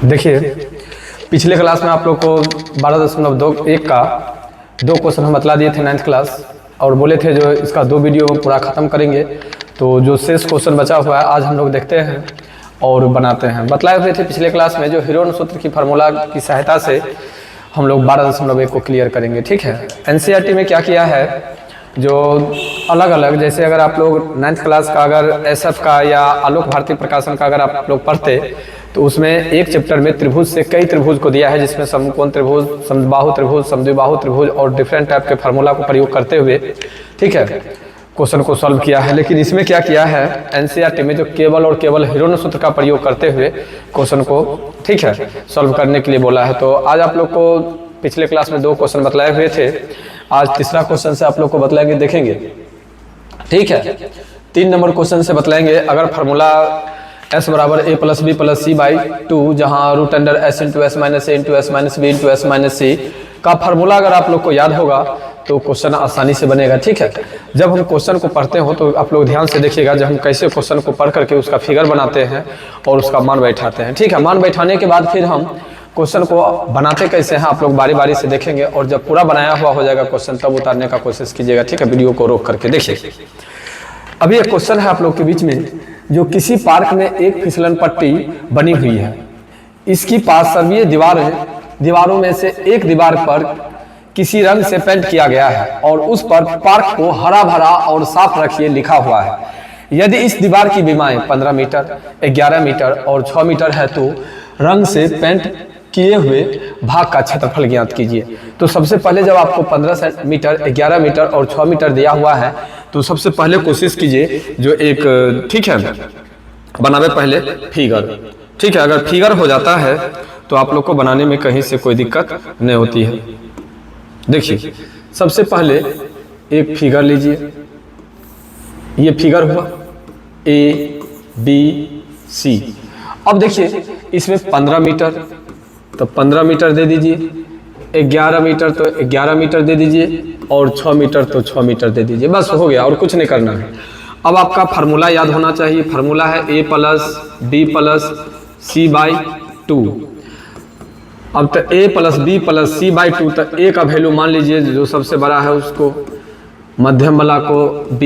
देखिए, पिछले क्लास में आप लोग को 12.21 का 2 क्वेश्चन हम बतला दिए थे 9th क्लास, और बोले थे जो इसका 2 वीडियो पूरा ख़त्म करेंगे। तो जो शेष क्वेश्चन बचा हुआ है आज हम लोग देखते हैं और बनाते हैं। बतलाए हुए थे पिछले क्लास में जो हिरोन सूत्र की फार्मूला की सहायता से हम लोग 12.1 को क्लियर करेंगे। ठीक है, एनसीईआरटी में क्या किया है, जो अलग अलग, जैसे अगर आप लोग 9th क्लास का अगर एसएफ का या आलोक भारती प्रकाशन का अगर आप लोग पढ़ते तो उसमें एक चैप्टर में त्रिभुज से कई त्रिभुज को दिया है, जिसमें समकोण त्रिभुज, समबाहु त्रिभुज, समद्विबाहु त्रिभुज और डिफरेंट टाइप के फार्मूला को प्रयोग करते हुए, ठीक है, क्वेश्चन को सॉल्व किया है। लेकिन इसमें क्या किया है एनसीईआरटी में, जो केवल और केवल हिरोन सूत्र का प्रयोग करते हुए क्वेश्चन को, ठीक है, सॉल्व करने के लिए बोला है। तो आज आप लोग को पिछले क्लास में 2 क्वेश्चन बतलाए हुए थे, आज तीसरा क्वेश्चन से आप लोग को बतलाएंगे, देखेंगे। ठीक है, 3 नंबर क्वेश्चन से बतलाएंगे। अगर फार्मूला s बराबर a plus B plus C by 2, जहाँ root under s into S minus A into S minus B into S minus C का फार्मूला अगर आप लोग को याद होगा तो क्वेश्चन आसानी से बनेगा। ठीक है, जब हम क्वेश्चन को पढ़ते हो तो आप लोग ध्यान से देखिएगा, जब हम कैसे क्वेश्चन को पढ़ करके उसका फिगर बनाते हैं और उसका मान बैठाते हैं। ठीक है, मान बैठाने के बाद फिर हम क्वेश्चन को बनाते कैसे हैं आप लोग बारी बारी से देखेंगे, और जब पूरा बनाया हुआ हो जाएगा क्वेश्चन तब उतारने का कोशिश कीजिएगा। ठीक है, वीडियो को रोक करके देखिए। अभी एक क्वेश्चन है आप लोग के बीच में, जो किसी पार्क में एक फिसलन पट्टी बनी हुई है, इसकी पार्श्वीय दीवारों में से एक दीवार पर किसी रंग से पेंट किया गया है और उस पर पार्क को हरा भरा और साफ रखिए लिखा हुआ है। यदि इस दीवार की बीमाएं 15 मीटर, 11 मीटर और 6 मीटर है तो रंग से पेंट किए हुए भाग का क्षेत्रफल ज्ञात कीजिए। तो सबसे पहले जब आपको 15 मीटर, 11 मीटर और 6 मीटर दिया हुआ है तो सबसे पहले कोशिश कीजिए जो एक, ठीक है, बनावे पहले फिगर। ठीक है, अगर फिगर हो जाता है तो आप लोग को बनाने में कहीं से कोई दिक्कत नहीं होती है। देखिए, सबसे पहले एक फिगर लीजिए, ये फिगर हुआ ABC। अब देखिए इसमें 15 मीटर तो 15 मीटर दे दीजिए, 11 मीटर तो 11 मीटर दे दीजिए और 6 मीटर तो 6 मीटर दे दीजिए। बस हो गया, और कुछ नहीं करना है। अब आपका फार्मूला याद होना चाहिए। फार्मूला है a plus B plus C by 2। अब तो a plus B plus C by 2, तो a का वैल्यू मान लीजिए जो सबसे बड़ा है उसको, मध्यम वाला को b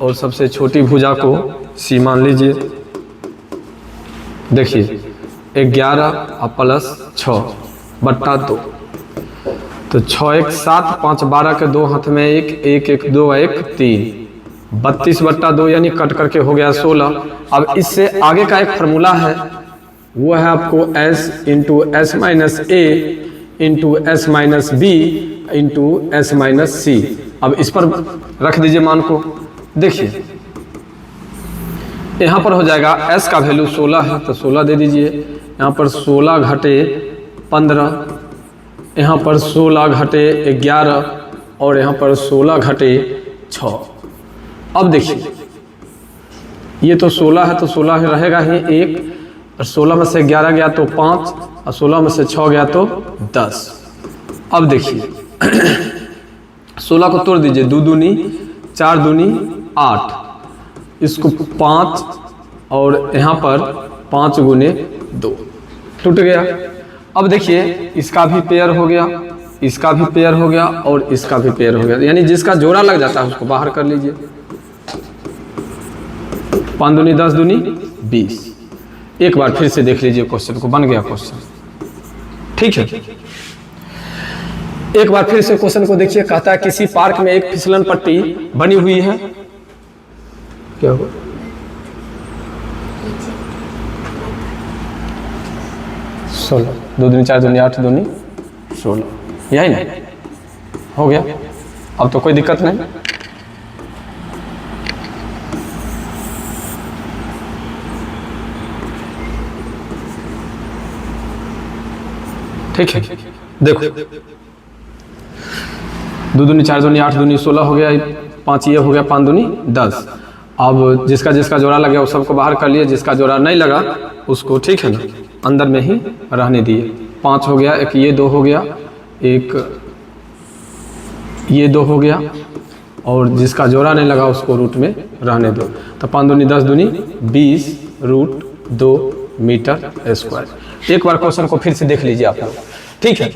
और सबसे छोटी भुजा को c मान लीजिए। देखिए 11 और प्लस 6 बट्टा 2, तो 6 1 7 5 12 के 2 हाथ में 1 1 1 2 1 3, 32 बट्टा 2 यानी कट करके हो गया 16। अब इससे आगे का एक फार्मूला है, वो है आपको s into S minus A into S minus B into S minus C. अब इस पर रख दीजिए मान को। देखिए यहाँ पर हो जाएगा s का वैल्यू 16 है तो 16 दे दीजिए, यहाँ पर 16 घटे 15, यहाँ पर 16 घटे 11 और यहाँ पर 16 घटे 6। अब देखिए ये तो 16 है तो 16 रहेगा ही 1, और 16 में से 11 गया तो 5 और 16 में से 6 गया तो 10। अब देखिए 16 को तोड़ दीजिए, 2 दूनी 4 दूनी 8, इसको 5 और यहाँ पर 5 गुने 2 टूट गया। अब देखिए इसका भी पेयर हो गया, इसका भी पेयर हो गया और इसका भी पेयर हो गया, यानी जिसका जोड़ा लग जाता है उसको बाहर कर लीजिए। 5 दूनी 10 दूनी 20। एक बार फिर से देख लीजिए क्वेश्चन को, बन गया क्वेश्चन। ठीक है, एक बार फिर से क्वेश्चन को देखिए। कहता है किसी पार्क में एक फिसलन पट्टी बनी हुई है, क्या होगा 16, 2 दूनी 4 दूनी 8 दूनी 16, यही ना हो गया। अब तो कोई दिक्कत नहीं। ठीक है, देखो 2 दूनी 4 दूनी 8 दूनी 16 हो गया, 5 ये हो गया, 5 दूनी 10। अब जिसका जिसका जोड़ा लगा वो सबको बाहर कर लिए, जिसका जोड़ा नहीं लगा उसको, ठीक है ना, अंदर में ही रहने दिए। 5 हो गया, एक ये 2 हो गया, एक ये 2 हो गया, और जिसका जोड़ा नहीं लगा उसको रूट में रहने दो। तो 5 दूनी 10 दूनी 20 रूट 2 मीटर स्क्वायर। एक बार क्वेश्चन को फिर से देख लीजिए आप लोग, ठीक है।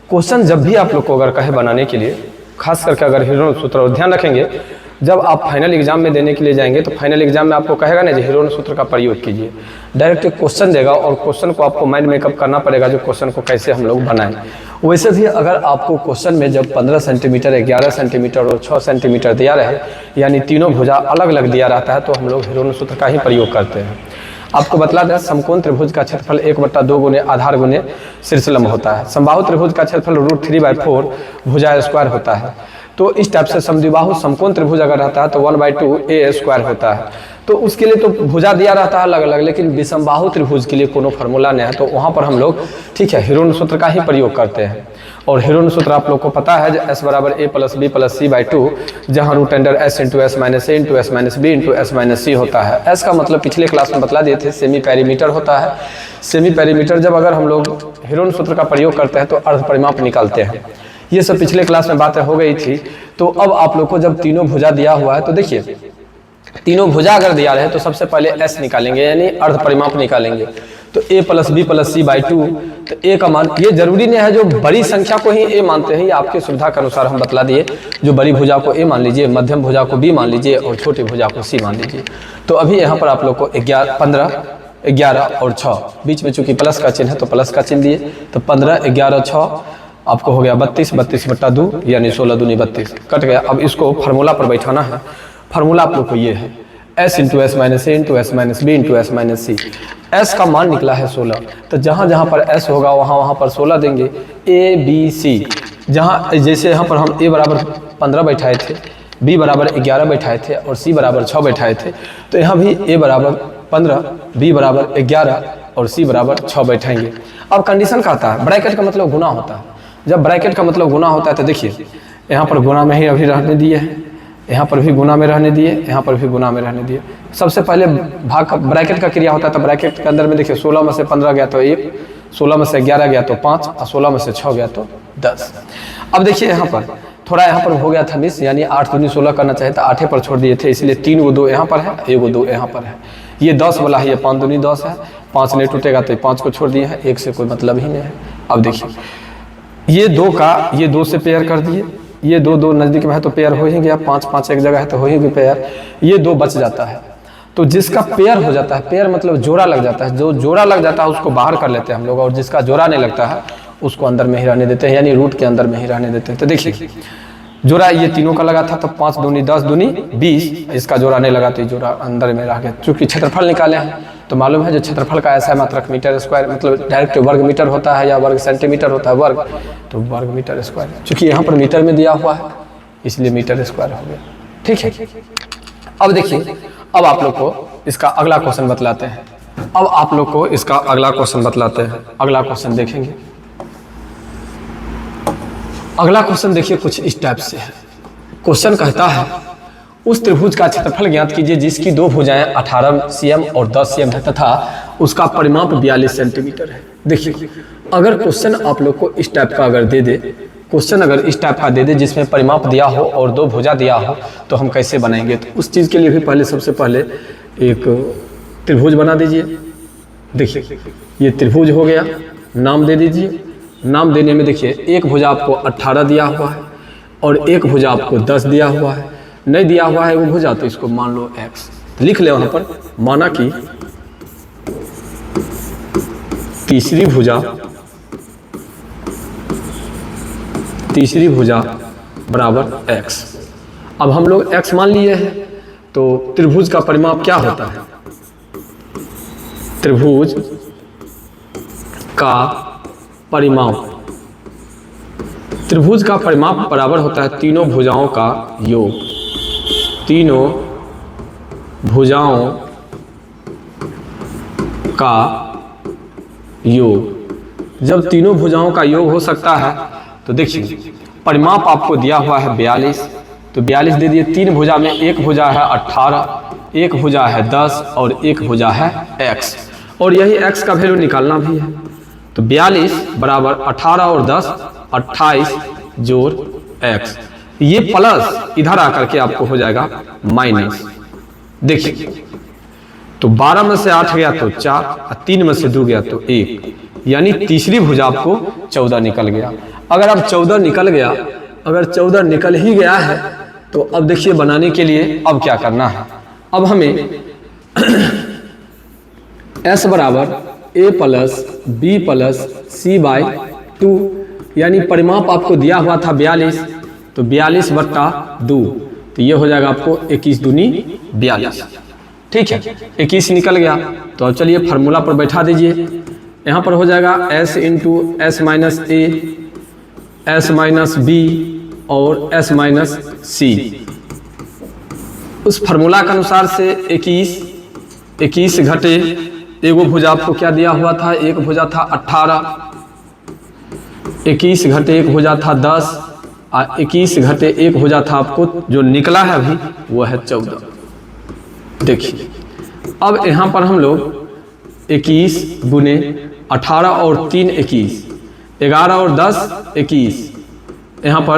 क्वेश्चन जब भी आप लोग को अगर कहे बनाने के लिए, खास करके अगर हिरोन सूत्र, और ध्यान रखेंगे जब आप फाइनल एग्जाम में देने के लिए जाएंगे तो फाइनल एग्जाम में आपको कहेगा ना जो हिरोन सूत्र का प्रयोग कीजिए, डायरेक्ट एक क्वेश्चन देगा और क्वेश्चन को आपको माइंड मेकअप करना पड़ेगा जो क्वेश्चन को कैसे हम लोग बनाएं। वैसे भी अगर आपको क्वेश्चन में जब 15 सेंटीमीटर, 11 सेंटीमीटर और 6 सेंटीमीटर दिया रहे, यानी तीनों भुजा अलग अलग दिया रहता है, तो हम लोग हिरोन सूत्र का ही प्रयोग करते हैं। आपको बतला दें, समकोण त्रिभुज का क्षेत्रफल 1/2 गुने आधार गुने शीर्षलंब होता है। समबाहु त्रिभुज का क्षेत्रफल √3/4 भुजा स्क्वायर होता है। तो इस टाइप से समद्विबाहु समकोण त्रिभुज अगर रहता है तो 1/2 a स्क्वायर होता है। तो उसके लिए तो भुजा दिया रहता है अलग अलग, लेकिन विषमबाहु त्रिभुज के लिए कोनो फार्मूला नहीं है, तो वहाँ पर हम लोग, ठीक है, हिरोन सूत्र का ही प्रयोग करते हैं। और हिरोन सूत्र आप लोग को पता है s बराबर a + b + c/2, जहाँ √s × s - a × s - b × s - c होता है। s का मतलब पिछले क्लास में बतला दिए थे, सेमी पेरीमीटर होता है। सेमी पेरीमीटर जब अगर हम लोग हिरोन सूत्र का प्रयोग करते हैं तो अर्ध परिमाप निकालते हैं। ये सब पिछले क्लास में बातें हो गई थी। तो अब आप लोग को जब तीनों भुजा दिया हुआ है तो देखिए, तीनों भुजा अगर दिया रहे तो सबसे पहले s निकालेंगे, यानी अर्ध परिमाप निकालेंगे। तो a + b + c/2, तो a का मान, ये जरूरी नहीं है जो बड़ी संख्या को ही a मानते हैं, ये आपके सुविधा के अनुसार हम बतला दिए। जो बड़ी भुजा को a मान लीजिए, मध्यम भुजा को b मान लीजिए और छोटी भुजा को c मान लीजिए। तो अभी यहाँ पर आप लोग को 15, 11 और 6, बीच में चूंकि प्लस का चिन्ह है तो प्लस का चिन्ह दिए, तो 15, 11, 6 आपको हो गया 32, 32/2 यानी 16 दूनी 32 कट गया। अब इसको फार्मूला पर बैठाना है। फार्मूला आप लोग को ये है, s × s - a × s - b × s - c। s का मान निकला है 16, तो जहाँ जहाँ पर s होगा वहाँ पर 16 देंगे। a b c, जहाँ जैसे यहाँ पर हम a बराबर 15 बैठाए थे, b बराबर 11 बैठाए थे और c बराबर 6 बैठाए थे, तो यहाँ भी a बराबर 15, b बराबर 11 और c बराबर 6 बैठाएंगे। अब कंडीशन का आता है, ब्रैकेट का मतलब गुना होता है। जब ब्रैकेट का मतलब गुना होता है तो देखिए, यहाँ पर गुना में ही अभी रहने दिए हैं, यहाँ पर भी गुना में रहने दिए, यहाँ पर भी गुना में रहने दिए। सबसे पहले भाग का ब्रैकेट का क्रिया होता है, तो ब्रैकेट के अंदर में देखिए 16 में से 15 गया तो 1, 16 में से 11 गया तो 5 और 16 में से 6 गया तो 10। अब देखिए यहाँ पर थोड़ा यहाँ पर हो गया था मिस, यानी 8 दूनी 16 करना चाहिए था, 8 पर छोड़ दिए थे, इसलिए 3 को 2 यहाँ पर है, 1 को 2 यहाँ पर है। ये 10 वाला है, ये 5 दूनी 10 है, 5 नहीं टूटेगा तो 5 को छोड़ दिए हैं, 1 से कोई मतलब ही नहीं है। अब देखिए ये 2 का ये 2 से पेयर कर दिए, ये 2 नज़दीक में है तो पेयर हो ही गया, 5 एक जगह है तो हो ही गया पेयर। ये 2 बच जाता है, तो जिसका पेयर हो जाता है, पेयर मतलब जोड़ा लग जाता है, जो जोड़ा लग जाता है उसको बाहर कर लेते हैं हम लोग, और जिसका जोड़ा नहीं लगता है उसको अंदर में ही रहने देते हैं, यानी रूट के अंदर में ही रहने देते हैं। तो देखिए जोड़ा ये तीनों का लगा था, तो 5 दूनी 10 दूनी 20, इसका जोड़ा नहीं लगा तो जोड़ा अंदर में रह गया। चूँकि क्षेत्रफल निकाले हैं तो मालूम है जो क्षेत्रफल का ऐसा मात्रक मीटर स्क्वायर, मतलब डायरेक्ट वर्ग मीटर होता है या वर्ग सेंटीमीटर होता है, वर्ग तो वर्ग मीटर स्क्वायर। चूँकि यहाँ पर मीटर में दिया हुआ है इसलिए मीटर स्क्वायर हो गया, ठीक है। अब देखिए, अब आप लोग को इसका अगला क्वेश्चन बतलाते हैं। अब आप लोग को इसका अगला क्वेश्चन बतलाते हैं। अगला क्वेश्चन देखेंगे। अगला क्वेश्चन देखिए कुछ इस टाइप से है। क्वेश्चन कहता है उस त्रिभुज का क्षेत्रफल ज्ञात कीजिए जिसकी 2 भुजाएं 18 cm और 10 cm है तथा उसका परिमाप 42 सेंटीमीटर है। देखिए अगर क्वेश्चन आप लोग को इस टाइप का अगर दे दे, क्वेश्चन अगर इस टाइप का दे दे जिसमें परिमाप दिया हो और 2 भुजा दिया हो तो हम कैसे बनाएंगे। तो उस चीज़ के लिए भी पहले सबसे पहले एक त्रिभुज बना दीजिए। देखिए ये त्रिभुज हो गया, नाम दे दीजिए। नाम देने में देखिए एक भुजा आपको 18 दिया हुआ है और एक भुजा आपको 10 दिया हुआ है। नहीं दिया हुआ है वो भुजा तो इसको मान लो x, तो लिख ले वहाँ पर, माना कि तीसरी भुजा बराबर x। अब हम लोग x मान लिए हैं, तो त्रिभुज का परिमाप क्या होता है। त्रिभुज का परिमाप, त्रिभुज का परिमाप बराबर होता है तीनों भुजाओं का योग। तीनों भुजाओं का योग। जब तीनों भुजाओं का योग हो सकता है तो देखिए परिमाप आपको दिया हुआ है 42, तो 42 दे दिए। 3 भुजा में एक भुजा है 18, एक भुजा है 10 और एक भुजा है x, और यही x का वैल्यू निकालना भी है। तो 42 बराबर 18 और 10 28 जोड़ x, ये प्लस इधर आकर के आपको हो जाएगा माइनस। देखिए तो 12 में से 8 गया तो 4 और 3 में से 2 गया तो 1, यानी तीसरी भुजा आपको 14 निकल गया। अगर अब 14 निकल गया, अगर 14 निकल ही गया है तो अब देखिए बनाने के लिए अब क्या करना है। अब हमें s बराबर a plus b plus c by 2, यानी परिमाप आपको दिया हुआ था 42, तो 42 बट्टा 2, तो ये हो जाएगा आपको 21 दूनी 42। ठीक है, 21 निकल गया। तो अब चलिए फार्मूला पर बैठा दीजिए। यहाँ पर हो जाएगा s इंटू एस माइनस ए, एस माइनस बी और s माइनस सी। उस फार्मूला के अनुसार से 21 घटे एगो भुजा आपको क्या दिया हुआ था, एक भुजा था 18, 21 घटे एक भुजा था 10 और 21 घटे एक भुजा था आपको जो निकला है अभी वो है 14। देखिए अब यहाँ पर हम लोग 21 गुने 18 और 3 21, 11 और 10 21, यहाँ पर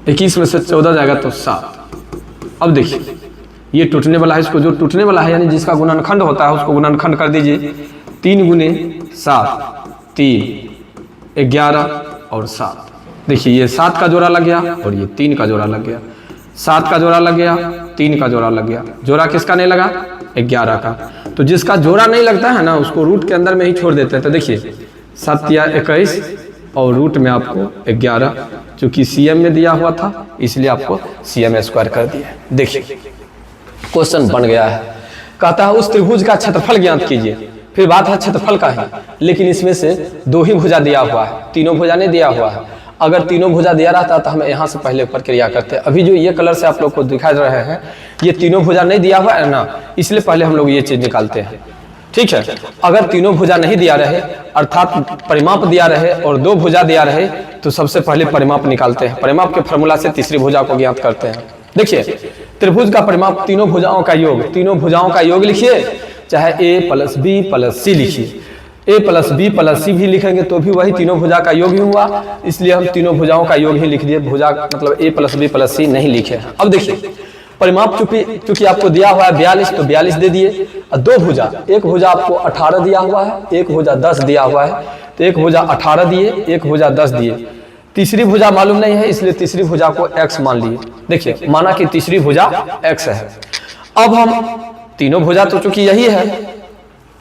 21 में से 14 जाएगा तो 7। अब देखिए ये टूटने वाला है, इसको जो टूटने वाला है यानी जिसका गुणनखंड होता है उसको गुणनखंड कर दीजिए। 3 गुने 7 3, 11 और 7। देखिए ये 7 का जोड़ा लग गया और ये 3 का जोड़ा लग गया, 7 का जोड़ा लग गया, 3 का जोड़ा लग गया। जोड़ा किसका नहीं लगा, 11 का। तो जिसका जोड़ा नहीं लगता है ना उसको रूट के अंदर में ही छोड़ देते हैं। तो देखिए 7 या 21 और रूट में आपको 11, चूंकि CM में दिया हुआ था इसलिए आपको CM स्क्वायर कर दिया। देखिए क्वेश्चन बन गया है। कहता है उस त्रिभुज का क्षेत्रफल ज्ञात कीजिए। फिर बात है क्षेत्रफल का ही, लेकिन इसमें से 2 ही भुजा दिया हुआ है, तीनों भुजा नहीं दिया हुआ है। अगर तीनों भुजा दिया रहता तो हम यहाँ से पहले प्रक्रिया करते। अभी जो ये कलर से आप लोग को दिखा रहे हैं ये तीनों भुजा नहीं दिया हुआ है ना, इसलिए पहले हम लोग ये चीज निकालते हैं। ठीक है, अगर तीनों भुजा नहीं दिया रहे अर्थात परिमाप दिया रहे और 2 भुजा दिया रहे तो सबसे पहले परिमाप निकालते हैं। परिमाप के फॉर्मूला से तीसरी भुजा को ज्ञात करते हैं। देखिए त्रिभुज का परिमाप तीनों भुजाओं का योग, तीनों भुजाओं का योग लिखिए, चाहे a प्लस बी प्लस सी लिखिए। a प्लस बी प्लस सी भी लिखेंगे तो भी वही तीनों भुजा का योग ही हुआ, इसलिए हम तीनों भुजाओं का योग ही लिख दिए। भुजा मतलब a प्लस बी प्लस सी नहीं लिखे हैं। अब देखिए परिमाप चूंकि आपको दिया हुआ है 42 तो 42 दे दिए। और 2 भुजा, एक भुजा आपको 18 दिया हुआ है, एक भुजा 10 दिया हुआ है, तो एक भुजा 18 दिए, एक भुजा 10 दिए। तीसरी भुजा मालूम नहीं है इसलिए तीसरी भुजा को x मान लिए। देखिए माना कि तीसरी भुजा x है। अब हम तीनों भुजा तो चूंकि यही है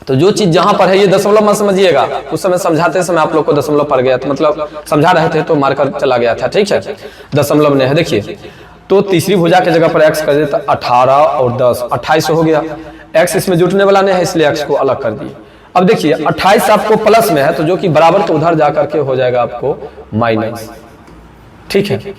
तो जो चीज जहां पर है ये दशमलव मत समझिएगा, उस समय समझाते समय आप लोग को दशमलव पड़ गया था, मतलब समझा रहे थे तो मारकर चला गया था। ठीक है, दशमलव नहीं है। देखिए तो तीसरी भुजा की जगह पर x कर देता 18 और 10 28 हो गया। x इसमें जुटने वाला नहीं है इसलिए x को अलग कर दिए। अब देखिए 28 आपको प्लस में है तो जो कि बराबर तो उधर जाकर के हो जाएगा आपको माइनस। ठीक है,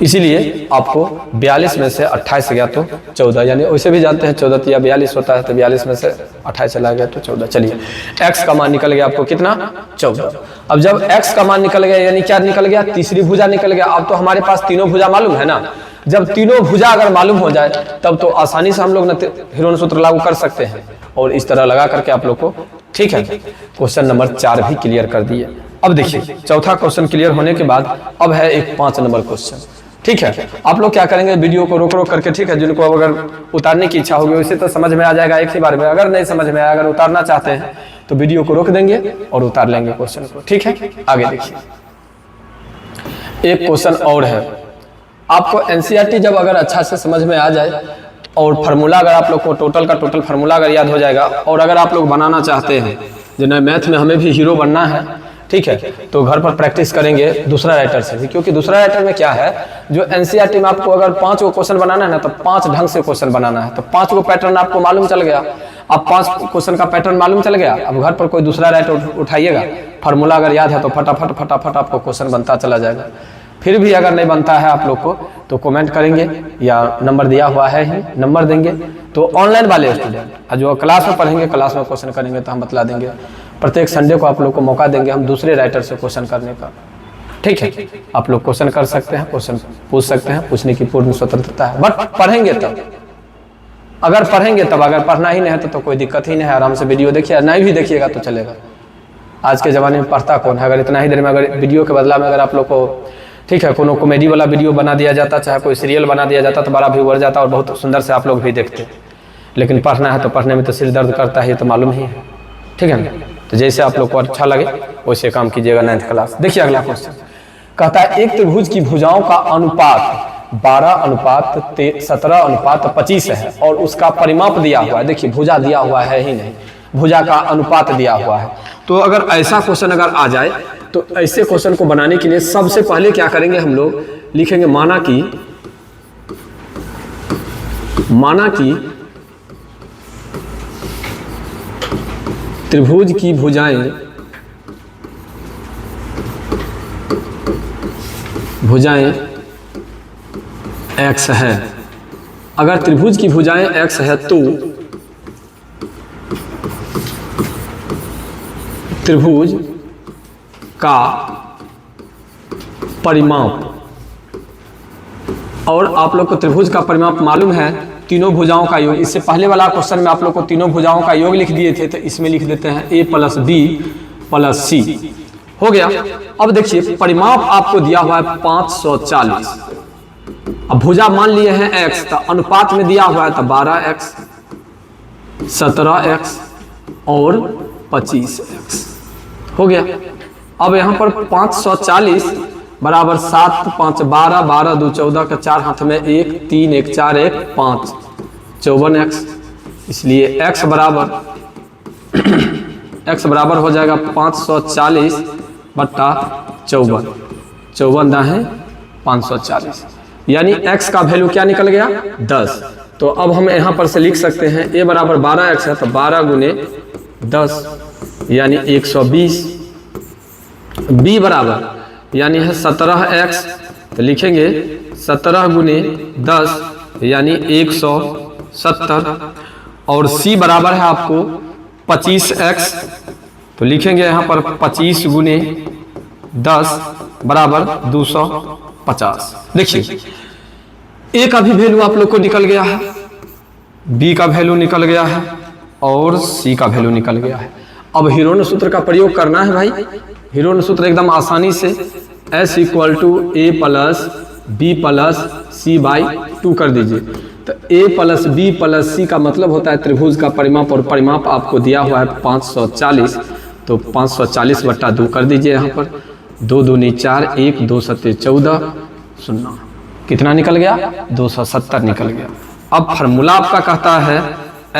इसीलिए आपको 42 में से 28 गया तो 14, यानी वैसे भी जानते हैं 14 या 42 होता है, तो 42 में से 28 चला गया तो 14। चलिए x का मान निकल गया आपको कितना, 14। अब जब x का मान निकल गया यानी क्या निकल गया, तीसरी भुजा निकल गया। अब तो हमारे पास तीनों भुजा मालूम है ना, जब तीनों भुजा अगर मालूम हो जाए तब तो आसानी से हम लोग हिरोन सूत्र लागू कर सकते हैं और इस तरह लगा करके आप लोग को। ठीक है, क्वेश्चन नंबर 4 भी क्लियर कर दिए। अब देखिए चौथा क्वेश्चन क्लियर होने के बाद अब है एक 5 नंबर क्वेश्चन। ठीक है, आप लोग क्या करेंगे, वीडियो को रोक करके, ठीक है, जिनको अगर उतारने की इच्छा होगी वैसे तो समझ में आ जाएगा एक ही बार में, अगर नहीं समझ में आया, अगर उतारना चाहते हैं तो वीडियो को रोक देंगे और उतार लेंगे क्वेश्चन को। ठीक है, आगे देखिए एक क्वेश्चन और है। आपको एनसीईआरटी जब अगर अच्छा से समझ में आ जाए और फार्मूला अगर आप लोग को टोटल का टोटल फार्मूला अगर याद हो जाएगा, और अगर आप लोग बनाना चाहते हैं जिन्हें मैथ में हमें भी हीरो बनना है, ठीक है, तो घर पर प्रैक्टिस करेंगे दूसरा राइटर से भी, क्योंकि दूसरा राइटर में क्या है, जो एनसीईआरटी में आपको अगर 5 गो क्वेश्चन बनाना है ना तो 5 ढंग से क्वेश्चन बनाना है, तो 5 गो पैटर्न आपको मालूम चल गया। अब 5 क्वेश्चन का पैटर्न मालूम चल गया, अब घर पर कोई दूसरा राइटर उठाइएगा, फार्मूला अगर याद है तो फटाफट फटाफट आपको क्वेश्चन बनता चला जाएगा। फिर भी अगर नहीं बनता है आप लोग को तो कमेंट करेंगे या नंबर दिया हुआ है ही, नंबर देंगे तो ऑनलाइन वाले स्टूडेंट जो क्लास में पढ़ेंगे क्लास में क्वेश्चन करेंगे तो हम बतला देंगे। प्रत्येक संडे को आप लोग को मौका देंगे हम दूसरे राइटर से क्वेश्चन करने का। ठीक है, आप लोग क्वेश्चन कर सकते हैं, क्वेश्चन पूछ सकते हैं, पूछने की पूर्ण स्वतंत्रता है, बट पढ़ेंगे तब, अगर पढ़ेंगे तब, अगर पढ़ना ही नहीं है तो कोई दिक्कत ही नहीं है, आराम से वीडियो देखिए, नहीं भी देखिएगा तो चलेगा। आज के ज़माने में पढ़ता कौन है, अगर इतना ही देर में अगर वीडियो के बदला में अगर आप लोग को, ठीक है, कोनो कॉमेडी वाला वीडियो बना दिया जाता, चाहे कोई सीरियल बना दिया जाता तो बड़ा व्यूअर जाता और बहुत सुंदर से आप लोग भी देखते। लेकिन पढ़ना है तो पढ़ने में तो सिर दर्द करता है, ये तो मालूम ही है, ठीक है ना। तो जैसे आप लोग को अच्छा लगे वैसे काम कीजिएगा 9th क्लास। देखिए अगला क्वेश्चन कहता है एक त्रिभुज की भुजाओं का अनुपात 12:17:25 है और उसका परिमाप दिया हुआ है। देखिए भुजा दिया हुआ है ही नहीं, भुजा का अनुपात दिया हुआ है। तो अगर ऐसा क्वेश्चन अगर आ जाए तो ऐसे क्वेश्चन को बनाने के लिए सबसे पहले क्या करेंगे हम लोग, लिखेंगे माना कि त्रिभुज की भुजाएं x है। अगर त्रिभुज की भुजाएं x है तो त्रिभुज का परिमाप, और आप लोग को त्रिभुज का परिमाप मालूम है, तीनों भुजाओं का योग। इससे पहले वाला क्वेश्चन में आप लोग को तीनों भुजाओं का योग लिख दिए थे, तो इसमें लिख देते हैं a + b + c हो गया। अब देखिए परिमाप आपको दिया हुआ है 540। अब भुजा मान लिए हैं x, तो अनुपात में दिया हुआ है तो 12x 17x और 25x हो गया। अब यहाँ पर 540 बराबर 7 5 12 12 2 14 का 4 हाथ में 1 3 1 4 1 5 54x, इसलिए x बराबर हो जाएगा 540 बट्टा 54, 54 दाएं 540, यानी x का वैल्यू क्या निकल गया 10। तो अब हम यहाँ पर से लिख सकते हैं a बराबर 12x है तो 12 गुने 10 यानी 120, b बराबर यानी है 17x तो लिखेंगे 17 गुने 10 यानी 170, और c बराबर है आपको 25x तो लिखेंगे यहाँ पर 25 गुने 10 बराबर 250। देखिए a का भी वैल्यू आप लोग को निकल गया है, b का वैल्यू निकल गया है और c का वैल्यू निकल गया है। अब हीरोन सूत्र का प्रयोग करना है भाई। हीरोन सूत्र एकदम आसानी से s = a + b + c/2 कर दीजिए। तो a + b + c का मतलब होता है त्रिभुज का परिमाप, और परिमाप आपको दिया हुआ है 540, तो 540 बट्टा 2 कर दीजिए। यहाँ पर 2 दूनी 4 1 2 7 14 0 कितना निकल गया 270 निकल गया। अब फार्मूला आपका कहता है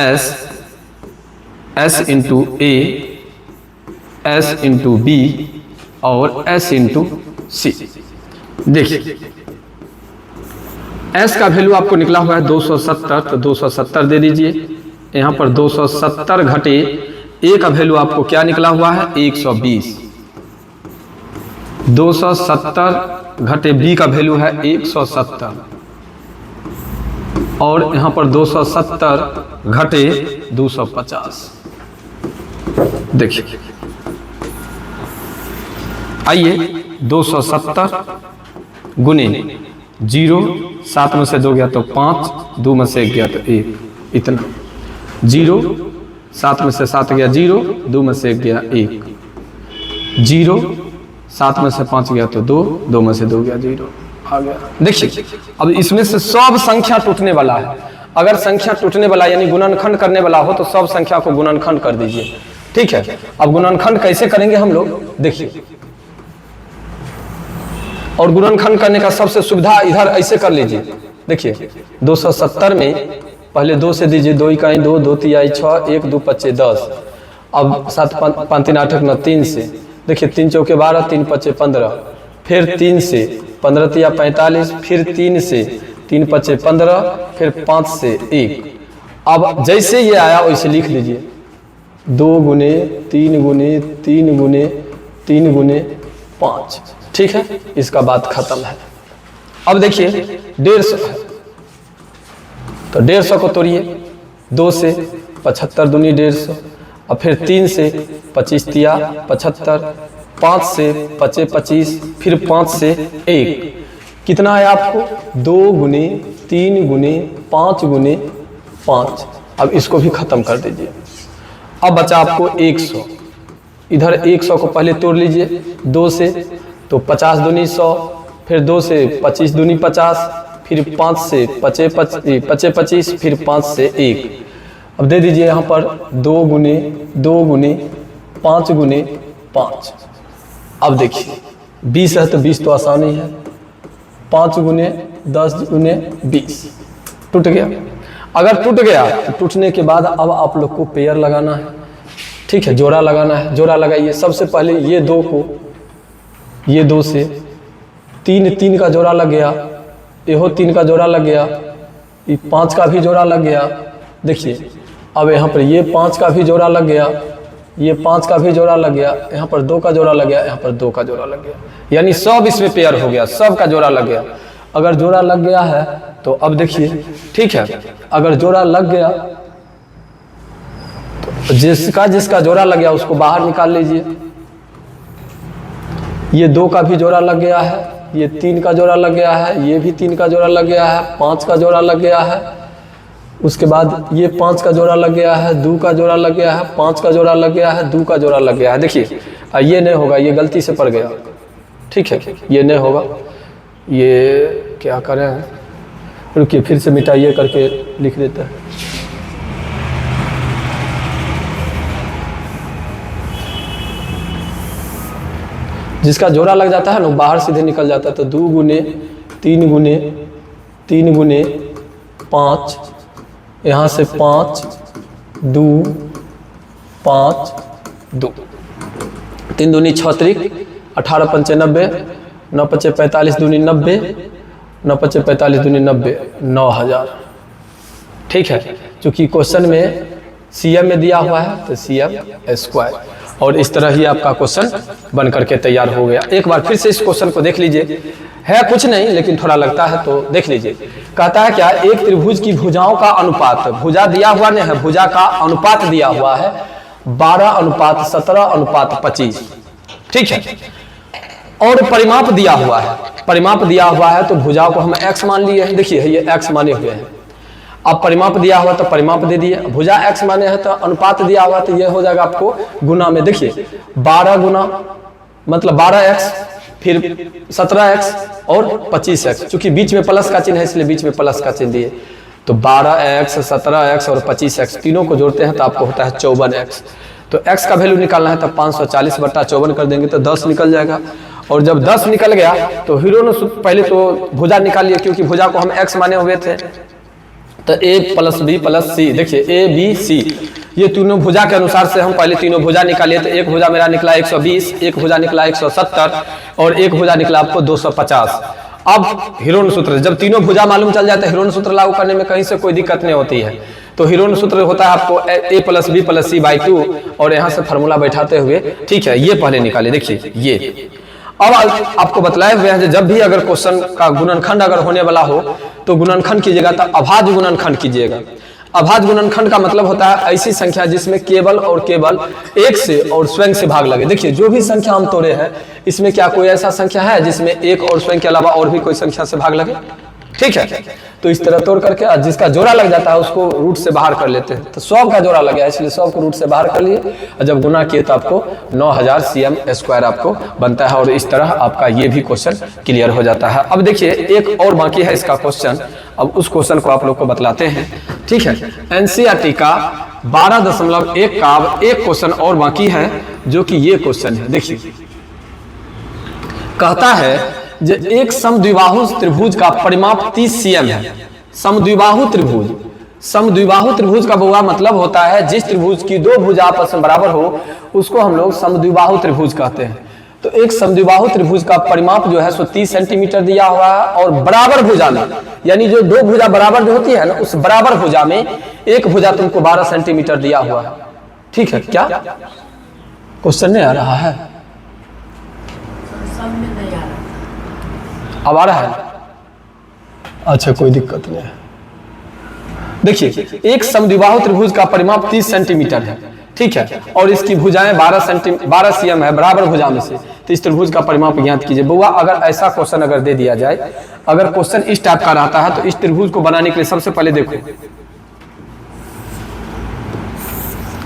s × a s × b और s × c। देखिए s का वैल्यू आपको निकला हुआ है 270, तो 270 दे दीजिए। यहाँ पर 270 घटे a का वैल्यू आपको क्या निकला हुआ है 120, 270 घटे b का वैल्यू है 170, और यहाँ पर 270 घटे 250। देखिए आइए 270 गुने 0, 7 में से 2 गया तो 5, 2 में से 1 गया तो 1, इतना 0, 7 में से 7 गया 0, 2 में से 1 गया 1, 0, 7 में से 5 गया तो 2, 2 में से 2 गया 0 आ गया। देखिए अब इसमें से सब संख्या टूटने वाला है। अगर संख्या टूटने वाला यानी गुणनखंड करने वाला हो तो सब संख्या को गुणनखंड कर दीजिए, ठीक है। अब गुणनखंड कैसे करेंगे हम लोग, देखिए, और गुणनखंड करने का सबसे सुविधा इधर ऐसे कर लीजिए। देखिए 270 में पहले 2 से दीजिए, 2 इकाई 2, 2 तिहाई 6, 1 2 5 10। अब 7 5 3 8 9 3 से देखिए 3 चौके 12, 3 5 15, फिर 3 से 15 तिया 45, फिर 3 से 3 5 15, फिर 5 से 1। अब जैसे ये आया वैसे लिख लीजिए 2 गुने 3 गुने 3 गुने 3 गुने 5, ठीक है। इसका बात खत्म है। अब देखिए 150 है तो 150 को तोड़िए, 2 से 75 दूनी 150, और फिर 3 से 25 तिया 75, 5 से 25 25, फिर 5 से 1, कितना है आपको 2 गुने 3 गुने 5 गुने 5। अब इसको भी खत्म कर दीजिए। अब बचा आपको 100, इधर 100 को पहले तोड़ लीजिए 2 से, तो 50 दूनी 100, फिर 2 से 25 दूनी 50, फिर 5 से 25 25, फिर 5 से 1, अब दे दीजिए यहाँ पर 2 गुने 2 गुने 5 गुने 5। अब देखिए 20 है तो 20 तो आसानी है, 5 गुने 10 गुने 20 टूट गया। अगर टूट गया तो टूटने के बाद अब आप लोग को पेयर लगाना है, ठीक है, जोड़ा लगाना है। जोड़ा लगाइए। सबसे पहले ये 2 को, ये 2 से 3 का जोड़ा लग गया, यहो 3 का जोड़ा लग गया, ये 5 का भी जोड़ा लग गया। देखिए अब यहाँ पर ये 5 का भी जोड़ा लग गया, ये 5 का भी जोड़ा लग गया, यहाँ पर 2 का जोड़ा लग गया, यहाँ पर 2 का जोड़ा लग गया, यानी सब इसमें पेयर हो गया, सब का जोड़ा लग गया। अगर जोड़ा लग गया है तो अब देखिए, ठीक है, अगर जोड़ा लग गया तो जिसका जोड़ा लग गया उसको बाहर निकाल लीजिए। ये 2 का भी जोड़ा लग गया है, ये 3 का जोड़ा लग गया है, ये भी 3 का जोड़ा लग गया है, 5 का जोड़ा लग गया है, उसके बाद ये 5 का जोड़ा लग गया है, 2 का जोड़ा लग गया है, 5 का जोड़ा लग गया है, 2 का जोड़ा लग गया है। देखिए ये नहीं होगा, ये गलती से पड़ गया, ठीक है, ये नहीं होगा। ये क्या करें, रुकिए फिर से मिटाइए करके लिख देते हैं। जिसका जोड़ा लग जाता है ना बाहर सीधे निकल जाता है। तो 2 गुने 3 गुने 3 गुने 5, यहाँ से 5 2 5 2, 3 दूनी 6 त्रिक 18 पंचे 90, 9 पंचे 45 दूनी 90, 9 पंचे 45 दूनी 90, 9000। ठीक है, चूंकि क्वेश्चन में CM में दिया हुआ है तो CM स्क्वायर, और इस तरह ही आपका क्वेश्चन बन करके तैयार हो गया। एक बार फिर से इस क्वेश्चन को देख लीजिए, है कुछ नहीं लेकिन थोड़ा लगता है तो देख लीजिए। कहता है क्या, एक त्रिभुज की भुजाओं का अनुपात, भुजा दिया हुआ नहीं है, भुजा का अनुपात दिया हुआ है 12:17:25, ठीक है, और परिमाप दिया हुआ है, परिमाप दिया हुआ है तो भुजाओं को हम x मान लिए हैं। देखिए ये x माने हुए हैं, अब परिमाप दिया हुआ तो परिमाप दे दिए, भुजा x माने है तो अनुपात दिया हुआ तो ये हो जाएगा आपको गुना में। देखिए 12 गुना मतलब 12x, फिर 17x और 25x, चूंकि बीच में प्लस का चिन्ह है इसलिए बीच में प्लस का चिन्ह दिए। तो 12x 17x और 25x तीनों को जोड़ते हैं तो आपको होता है 54x। तो x का वैल्यू निकालना है तो 540/54 कर देंगे तो 10 निकल जाएगा। और जब 10 निकल गया तो हीरो ने पहले तो भुजा निकालिए, क्योंकि भुजा को हम x माने हुए थे। तो a + b + c, देखिए a b c ये तीनों भुजा के अनुसार से हम पहले तीनों भुजा निकालिए। तो एक भुजा मेरा निकला 120, एक भुजा निकला 170 और एक भुजा निकला आपको 250। अब हीरोन सूत्र, जब तीनों भुजा मालूम चल जाता है हीरोन सूत्र लागू करने में कहीं से कोई दिक्कत नहीं होती है। तो हीरोन सूत्र होता है आपको a + b + c/2, और यहाँ से फार्मूला बैठाते हुए, ठीक है, ये पहले निकालिए। देखिए ये अब आपको बतलाए हुए हैं जब भी अगर क्वेश्चन का गुणनखंड अगर होने वाला हो तो गुणनखंड कीजिएगा तो अभाज्य गुणनखंड कीजिएगा। अभाज्य गुणनखंड का मतलब होता है ऐसी संख्या जिसमें केवल और केवल एक से और स्वयं से भाग लगे। देखिए जो भी संख्या हम तोड़े हैं इसमें क्या कोई ऐसा संख्या है जिसमें एक और स्वयं के अलावा और भी कोई संख्या से भाग लगे, ठीक है। तो इस तरह तोड़ करके जिसका जोड़ा लग जाता है उसको रूट से बाहर कर लेते हैं। तो 100 का जोड़ा लग गया इसलिए 100 को रूट से बाहर कर लिए, और जब गुना किए तो आपको 9000 CM स्क्वायर आपको बनता है। और इस तरह आपका ये भी क्वेश्चन क्लियर हो जाता है। अब देखिए एक और बाकी है इसका क्वेश्चन, अब उस क्वेश्चन को आप लोग को बतलाते हैं, ठीक है। NCERT का 12.1 का एक क्वेश्चन और बाकी है जो कि ये क्वेश्चन है। देखिए कहता है एक समद्विबाहु त्रिभुज का परिमाप 30 CM है। समद्विबाहु त्रिभुज, समद्विबाहु त्रिभुज का बउआ मतलब होता है जिस त्रिभुज की दो भुजा आपस में बराबर हो उसको हम लोग समद्विबाहु त्रिभुज कहते हैं। तो एक समद्विबाहु त्रिभुज का परिमाप जो है सो 30 सेंटीमीटर दिया हुआ है, और बराबर भुजा में, यानी जो दो भुजा बराबर जो होती है ना उस बराबर भुजा में एक भुजा तुमको 12 सेंटीमीटर दिया हुआ है, ठीक है। क्या क्वेश्चन नहीं आ रहा है? अब आ रहा है? अच्छा कोई दिक्कत नहीं है। देखिए एक समद्विबाहु त्रिभुज का परिमाप 30 सेंटीमीटर है, ठीक है, और इसकी भुजाएं 12 CM है बराबर भुजा में से। तो इस त्रिभुज का परिमाप ज्ञात कीजिए। बुआ अगर ऐसा क्वेश्चन अगर दे दिया जाए, अगर क्वेश्चन इस टाइप का रहता है तो इस त्रिभुज को बनाने के लिए सबसे पहले देखो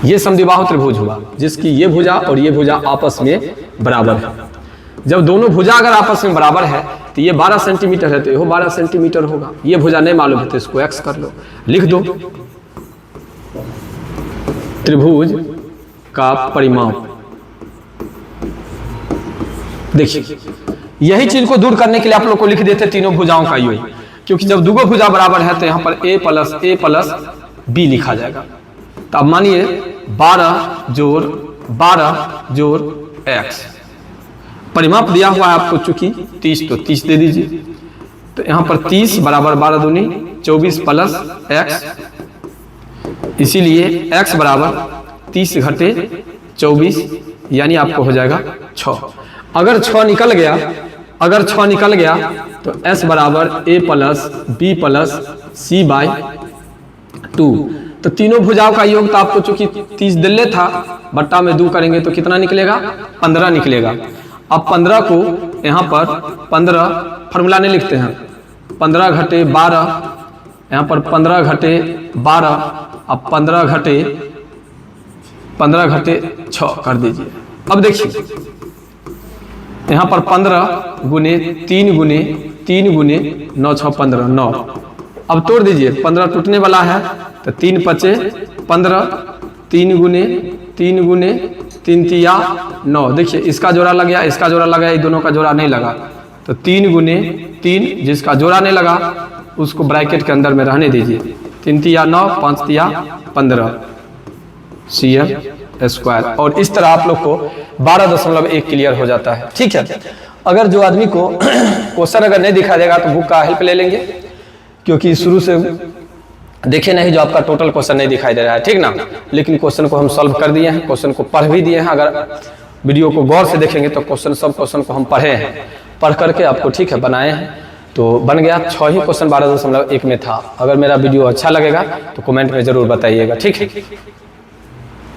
ये समद्विबाहु त्रिभुज हुआ जिसकी ये भुजा और ये भुजा आपस में बराबर है। जब दोनों भुजा अगर आपस में बराबर है तो ये 12 सेंटीमीटर है तो ये 12 सेंटीमीटर होगा। ये भुजा नहीं मालूम है तो इसको x कर लो, लिख दो। त्रिभुज का परिमाप। देखिए यही चीज को दूर करने के लिए आप लोग को लिख देते तीनों भुजाओं का योग, क्योंकि जब दुगो भुजा बराबर है तो यहाँ पर a प्लस b लिखा जाएगा। तो अब मानिए 12 जोड़ x, परिमाप दिया हुआ है आपको चूंकि 30, तो 30 दे दीजिए। तो यहाँ पर 30 बराबर 12 दूनी 24 प्लस x, इसीलिए x बराबर 30 घटे 24, यानी आपको हो जाएगा 6। अगर 6 निकल गया तो s बराबर a plus b plus c by 2। तो तीनों भुजाओं का योग तो आपको चूंकि 30 दिल्ले था, बट्टा में 2 करेंगे तो कितना निकलेगा? 15 निकलेगा। अब 15 को यहाँ पर 15 फॉर्मूला नहीं लिखते हैं, 15 घटे 12, यहाँ पर 15 घटे 12, अब 15 घटे 6 कर दीजिए। अब देखिए यहाँ पर 15 गुने 3 गुने 9 6 15 9। अब तोड़ दीजिए, 15 टूटने वाला है तो 3 पचे 15, 3 गुने 3 तिया 9। देखिए इसका जोड़ा लग गया, इसका जोड़ा लगा, ये दोनों का जोड़ा नहीं लगा, तो 3 गुने 3, जिसका जोड़ा नहीं लगा उसको ब्रैकेट के अंदर में रहने दीजिए। 3 तिया 9, 5 तिया 15 CL स्क्वायर। और इस तरह आप लोग को 12.1 क्लियर हो जाता है। ठीक है, अगर जो आदमी को क्वेश्चन अगर नहीं दिखा देगा तो बुक का हेल्प ले लेंगे, क्योंकि शुरू से देखे नहीं जो आपका टोटल क्वेश्चन नहीं दिखाई दे रहा है, ठीक ना। लेकिन क्वेश्चन को हम सॉल्व कर दिए हैं, क्वेश्चन को पढ़ भी दिए हैं। अगर वीडियो को गौर से देखेंगे तो सब क्वेश्चन को हम पढ़े हैं, पढ़ करके आपको ठीक है बनाए हैं। तो बन गया 6 ही क्वेश्चन 12.1 में था। अगर मेरा वीडियो अच्छा लगेगा तो कमेंट में जरूर बताइएगा, ठीक है।